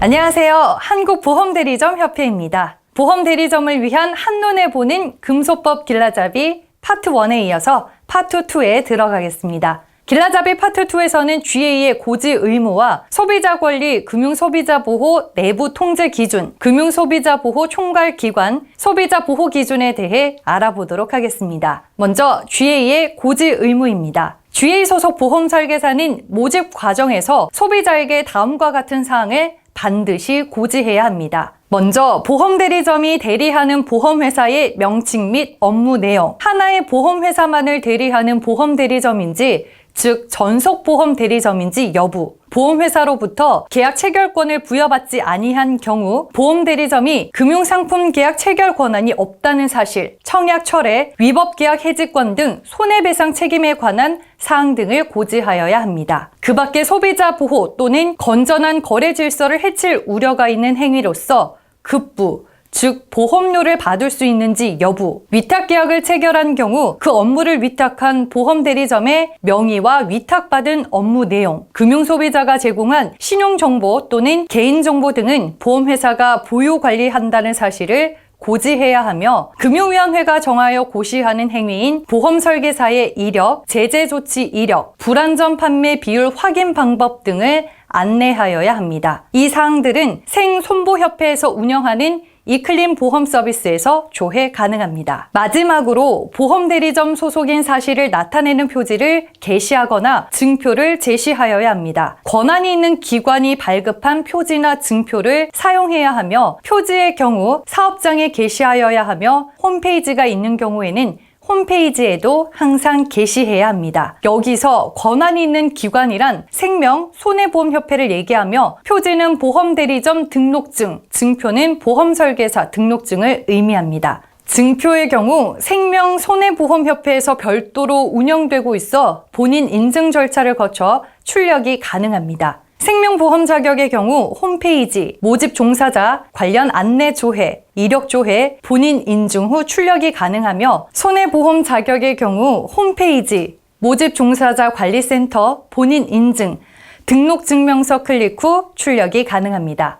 안녕하세요. 한국보험대리점협회입니다. 보험대리점을 위한 한눈에 보는 금소법 길라잡이 파트 1에 이어서 파트 2에 들어가겠습니다. 길라잡이 파트 2에서는 GA의 고지 의무와 소비자 권리, 금융소비자 보호 내부 통제 기준, 금융소비자 보호 총괄 기관, 소비자 보호 기준에 대해 알아보도록 하겠습니다. 먼저 GA의 고지 의무입니다. GA 소속 보험 설계사는 모집 과정에서 소비자에게 다음과 같은 사항을 반드시 고지해야 합니다. 먼저 보험대리점이 대리하는 보험회사의 명칭 및 업무 내용, 하나의 보험회사만을 대리하는 보험대리점인지 즉 전속보험대리점인지 여부, 보험회사로부터 계약 체결권을 부여받지 아니한 경우 보험대리점이 금융상품 계약 체결 권한이 없다는 사실, 청약 철회, 위법계약 해지권 등 손해배상 책임에 관한 사항 등을 고지하여야 합니다. 그 밖에 소비자 보호 또는 건전한 거래 질서를 해칠 우려가 있는 행위로서 급부, 즉 보험료를 받을 수 있는지 여부, 위탁계약을 체결한 경우 그 업무를 위탁한 보험대리점의 명의와 위탁받은 업무 내용, 금융소비자가 제공한 신용정보 또는 개인정보 등은 보험회사가 보유관리한다는 사실을 고지해야 하며 금융위원회가 정하여 고시하는 행위인 보험설계사의 이력, 제재조치 이력, 불안전 판매 비율 확인 방법 등을 안내하여야 합니다. 이 사항들은 생손보협회에서 운영하는 이클린 보험 서비스에서 조회 가능합니다. 마지막으로 보험대리점 소속인 사실을 나타내는 표지를 게시하거나 증표를 제시하여야 합니다. 권한이 있는 기관이 발급한 표지나 증표를 사용해야 하며 표지의 경우 사업장에 게시하여야 하며 홈페이지가 있는 경우에는 홈페이지에도 항상 게시해야 합니다. 여기서 권한이 있는 기관이란 생명, 손해보험협회를 얘기하며 표지는 보험대리점 등록증, 증표는 보험설계사 등록증을 의미합니다. 증표의 경우 생명, 손해보험협회에서 별도로 운영되고 있어 본인 인증 절차를 거쳐 출력이 가능합니다. 생명보험 자격의 경우 홈페이지, 모집 종사자, 관련 안내 조회, 이력 조회, 본인 인증 후 출력이 가능하며 손해보험 자격의 경우 홈페이지, 모집 종사자 관리센터, 본인 인증, 등록증명서 클릭 후 출력이 가능합니다.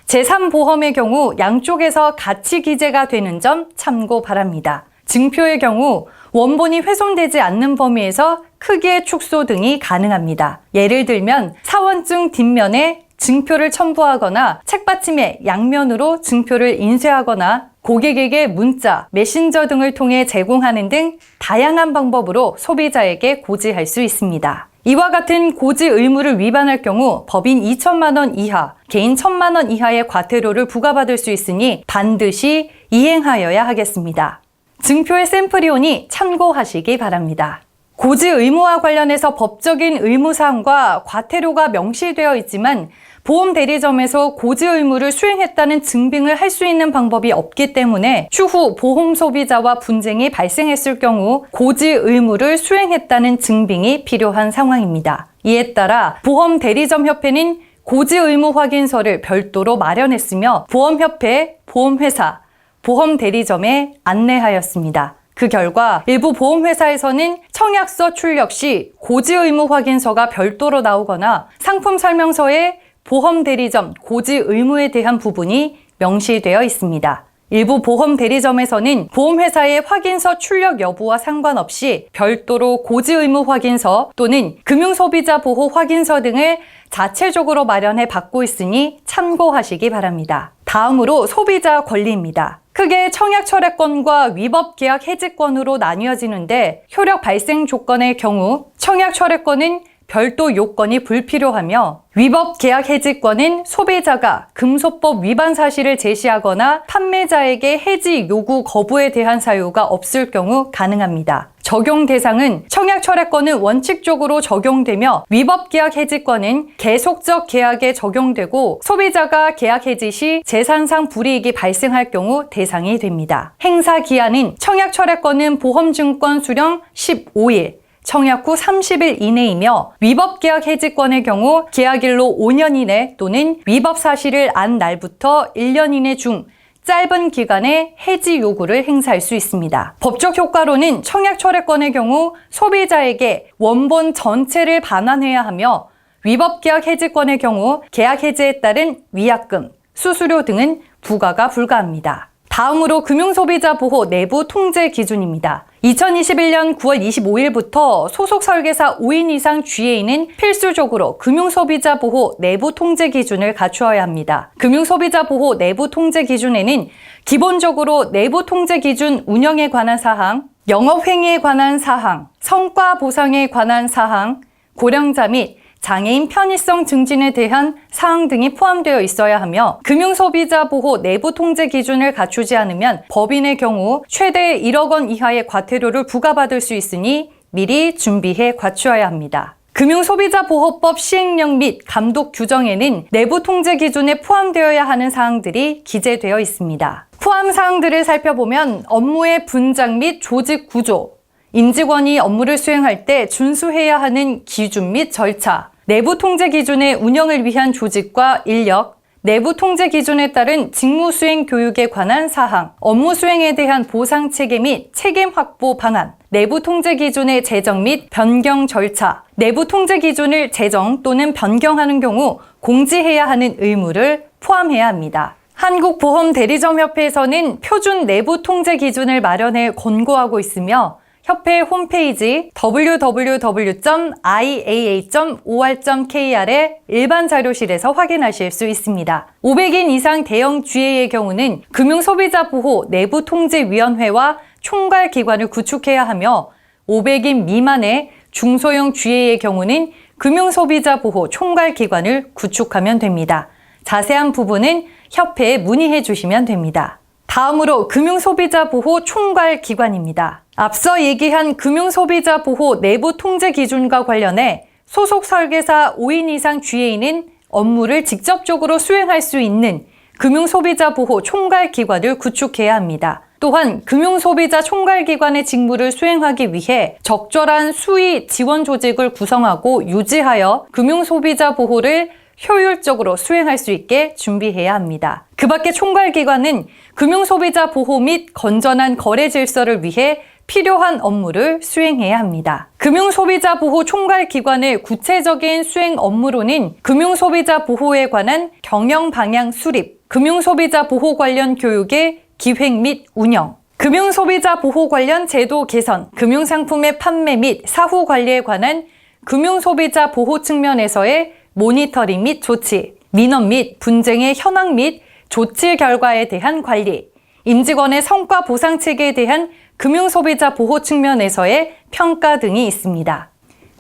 제3보험의 경우 양쪽에서 같이 기재가 되는 점 참고 바랍니다. 증표의 경우 원본이 훼손되지 않는 범위에서 크기의 축소 등이 가능합니다. 예를 들면 사원증 뒷면에 증표를 첨부하거나 책받침의 양면으로 증표를 인쇄하거나 고객에게 문자, 메신저 등을 통해 제공하는 등 다양한 방법으로 소비자에게 고지할 수 있습니다. 이와 같은 고지 의무를 위반할 경우 법인 2천만 원 이하, 개인 1천만 원 이하의 과태료를 부과받을 수 있으니 반드시 이행하여야 하겠습니다. 증표의 샘플이 오니 참고하시기 바랍니다. 고지 의무와 관련해서 법적인 의무사항과 과태료가 명시되어 있지만 보험대리점에서 고지 의무를 수행했다는 증빙을 할 수 있는 방법이 없기 때문에 추후 보험 소비자와 분쟁이 발생했을 경우 고지 의무를 수행했다는 증빙이 필요한 상황입니다. 이에 따라 보험대리점협회는 고지 의무 확인서를 별도로 마련했으며 보험협회, 보험회사, 보험대리점에 안내하였습니다. 그 결과 일부 보험회사에서는 청약서 출력 시 고지 의무 확인서가 별도로 나오거나 상품 설명서에 보험대리점 고지 의무에 대한 부분이 명시되어 있습니다. 일부 보험대리점에서는 보험회사의 확인서 출력 여부와 상관없이 별도로 고지 의무 확인서 또는 금융소비자 보호 확인서 등을 자체적으로 마련해 받고 있으니 참고하시기 바랍니다. 다음으로 소비자 권리입니다. 크게 청약 철회권과 위법 계약 해지권으로 나뉘어지는데 효력 발생 조건의 경우 청약 철회권은 별도 요건이 불필요하며 위법 계약 해지권은 소비자가 금소법 위반 사실을 제시하거나 판매자에게 해지 요구 거부에 대한 사유가 없을 경우 가능합니다. 적용 대상은 청약 철회권은 원칙적으로 적용되며 위법 계약 해지권은 계속적 계약에 적용되고 소비자가 계약 해지 시 재산상 불이익이 발생할 경우 대상이 됩니다. 행사 기한은 청약 철회권은 보험증권 수령 15일, 청약 후 30일 이내이며 위법 계약 해지권의 경우 계약일로 5년 이내 또는 위법 사실을 안 날부터 1년 이내 중 짧은 기간에 해지 요구를 행사할 수 있습니다. 법적 효과로는 청약 철회권의 경우 소비자에게 원본 전체를 반환해야 하며 위법계약 해지권의 경우 계약 해지에 따른 위약금, 수수료 등은 부과가 불가합니다. 다음으로 금융소비자 보호 내부 통제 기준입니다. 2021년 9월 25일부터 소속 설계사 5인 이상 GA는 필수적으로 금융소비자 보호 내부 통제 기준을 갖추어야 합니다. 금융소비자 보호 내부 통제 기준에는 기본적으로 내부 통제 기준 운영에 관한 사항, 영업행위에 관한 사항, 성과 보상에 관한 사항, 고령자 및 장애인 편의성 증진에 대한 사항 등이 포함되어 있어야 하며 금융소비자 보호 내부 통제 기준을 갖추지 않으면 법인의 경우 최대 1억 원 이하의 과태료를 부과받을 수 있으니 미리 준비해 갖추어야 합니다. 금융소비자보호법 시행령 및 감독 규정에는 내부 통제 기준에 포함되어야 하는 사항들이 기재되어 있습니다. 포함 사항들을 살펴보면 업무의 분장 및 조직 구조, 임직원이 업무를 수행할 때 준수해야 하는 기준 및 절차, 내부 통제 기준의 운영을 위한 조직과 인력, 내부 통제 기준에 따른 직무 수행 교육에 관한 사항, 업무 수행에 대한 보상 체계 및 책임 확보 방안, 내부 통제 기준의 제정 및 변경 절차, 내부 통제 기준을 제정 또는 변경하는 경우 공지해야 하는 의무를 포함해야 합니다. 한국보험대리점협회에서는 표준 내부 통제 기준을 마련해 권고하고 있으며 협회 홈페이지 www.iaa.or.kr의 일반 자료실에서 확인하실 수 있습니다. 500인 이상 대형 GA의 경우는 금융소비자보호 내부통제위원회와 총괄기관을 구축해야 하며 500인 미만의 중소형 GA의 경우는 금융소비자보호 총괄기관을 구축하면 됩니다. 자세한 부분은 협회에 문의해 주시면 됩니다. 다음으로 금융소비자보호 총괄기관입니다. 앞서 얘기한 금융소비자보호 내부 통제 기준과 관련해 소속 설계사 5인 이상 GA는 업무를 직접적으로 수행할 수 있는 금융소비자보호 총괄기관을 구축해야 합니다. 또한 금융소비자 총괄기관의 직무를 수행하기 위해 적절한 수의 지원 조직을 구성하고 유지하여 금융소비자 보호를 효율적으로 수행할 수 있게 준비해야 합니다. 그 밖에 총괄기관은 금융소비자 보호 및 건전한 거래 질서를 위해 필요한 업무를 수행해야 합니다. 금융소비자 보호 총괄기관의 구체적인 수행 업무로는 금융소비자 보호에 관한 경영 방향 수립, 금융소비자 보호 관련 교육의 기획 및 운영, 금융소비자 보호 관련 제도 개선, 금융상품의 판매 및 사후 관리에 관한 금융소비자 보호 측면에서의 모니터링 및 조치, 민원 및 분쟁의 현황 및 조치 결과에 대한 관리, 임직원의 성과 보상 체계에 대한 금융소비자 보호 측면에서의 평가 등이 있습니다.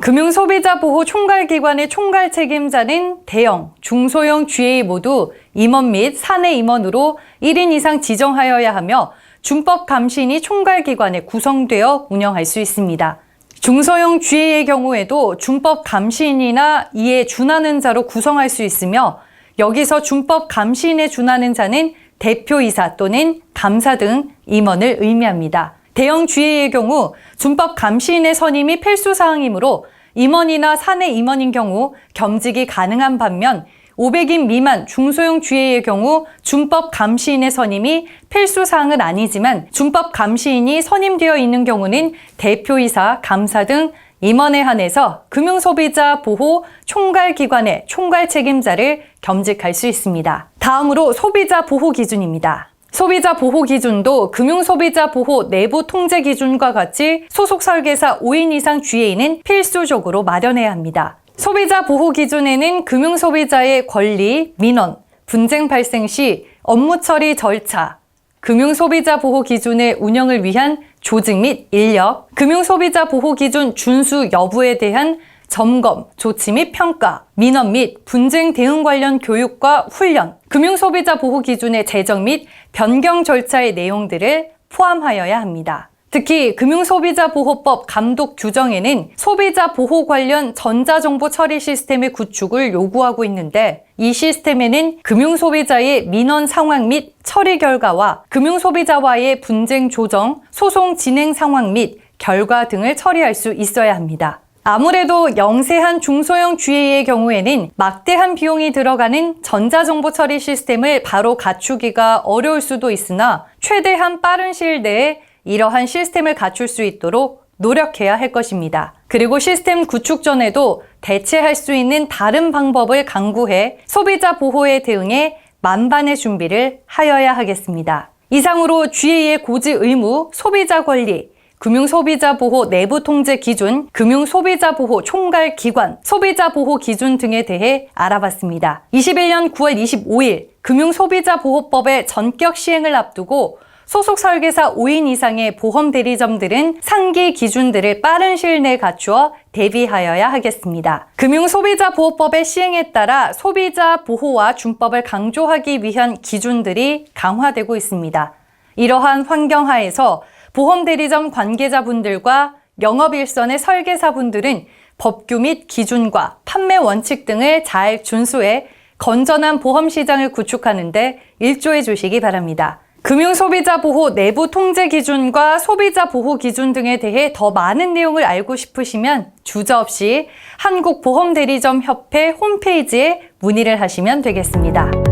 금융소비자 보호 총괄기관의 총괄 책임자는 대형, 중소형 GA 모두 임원 및 사내 임원으로 1인 이상 지정하여야 하며 준법감시인이 총괄기관에 구성되어 운영할 수 있습니다. 중소형 GA의 경우에도 준법감시인이나 이에 준하는 자로 구성할 수 있으며 여기서 준법감시인에 준하는 자는 대표이사 또는 감사 등 임원을 의미합니다. 대형 GA의 경우 준법감시인의 선임이 필수사항이므로 임원이나 사내 임원인 경우 겸직이 가능한 반면 500인 미만 중소형 GA의 경우 준법감시인의 선임이 필수사항은 아니지만 준법감시인이 선임되어 있는 경우는 대표이사, 감사 등 임원에 한해서 금융소비자 보호 총괄기관의 총괄 책임자를 겸직할 수 있습니다. 다음으로 소비자 보호 기준입니다. 소비자 보호 기준도 금융소비자 보호 내부 통제 기준과 같이 소속 설계사 5인 이상 GA는 필수적으로 마련해야 합니다. 소비자 보호 기준에는 금융소비자의 권리, 민원, 분쟁 발생 시 업무 처리 절차, 금융소비자 보호 기준의 운영을 위한 조직 및 인력, 금융소비자 보호 기준 준수 여부에 대한 점검, 조치 및 평가, 민원 및 분쟁 대응 관련 교육과 훈련, 금융소비자 보호 기준의 제정 및 변경 절차의 내용들을 포함하여야 합니다. 특히 금융소비자보호법 감독 규정에는 소비자 보호 관련 전자정보 처리 시스템의 구축을 요구하고 있는데 이 시스템에는 금융소비자의 민원 상황 및 처리 결과와 금융소비자와의 분쟁 조정, 소송 진행 상황 및 결과 등을 처리할 수 있어야 합니다. 아무래도 영세한 중소형 GA의 경우에는 막대한 비용이 들어가는 전자정보 처리 시스템을 바로 갖추기가 어려울 수도 있으나 최대한 빠른 시일 내에 이러한 시스템을 갖출 수 있도록 노력해야 할 것입니다. 그리고 시스템 구축 전에도 대체할 수 있는 다른 방법을 강구해 소비자 보호에 대응해 만반의 준비를 하여야 하겠습니다. 이상으로 GA의 고지 의무, 소비자 권리, 금융소비자보호 내부통제 기준, 금융소비자보호 총괄기관, 소비자보호 기준 등에 대해 알아봤습니다. 21년 9월 25일 금융소비자보호법의 전격 시행을 앞두고 소속 설계사 5인 이상의 보험 대리점들은 상기 기준들을 빠른 시일 내에 갖추어 대비하여야 하겠습니다. 금융소비자보호법의 시행에 따라 소비자 보호와 준법을 강조하기 위한 기준들이 강화되고 있습니다. 이러한 환경 하에서 보험 대리점 관계자분들과 영업일선의 설계사분들은 법규 및 기준과 판매 원칙 등을 잘 준수해 건전한 보험 시장을 구축하는 데 일조해 주시기 바랍니다. 금융소비자보호 내부 통제 기준과 소비자 보호 기준 등에 대해 더 많은 내용을 알고 싶으시면 주저없이 한국보험대리점협회 홈페이지에 문의를 하시면 되겠습니다.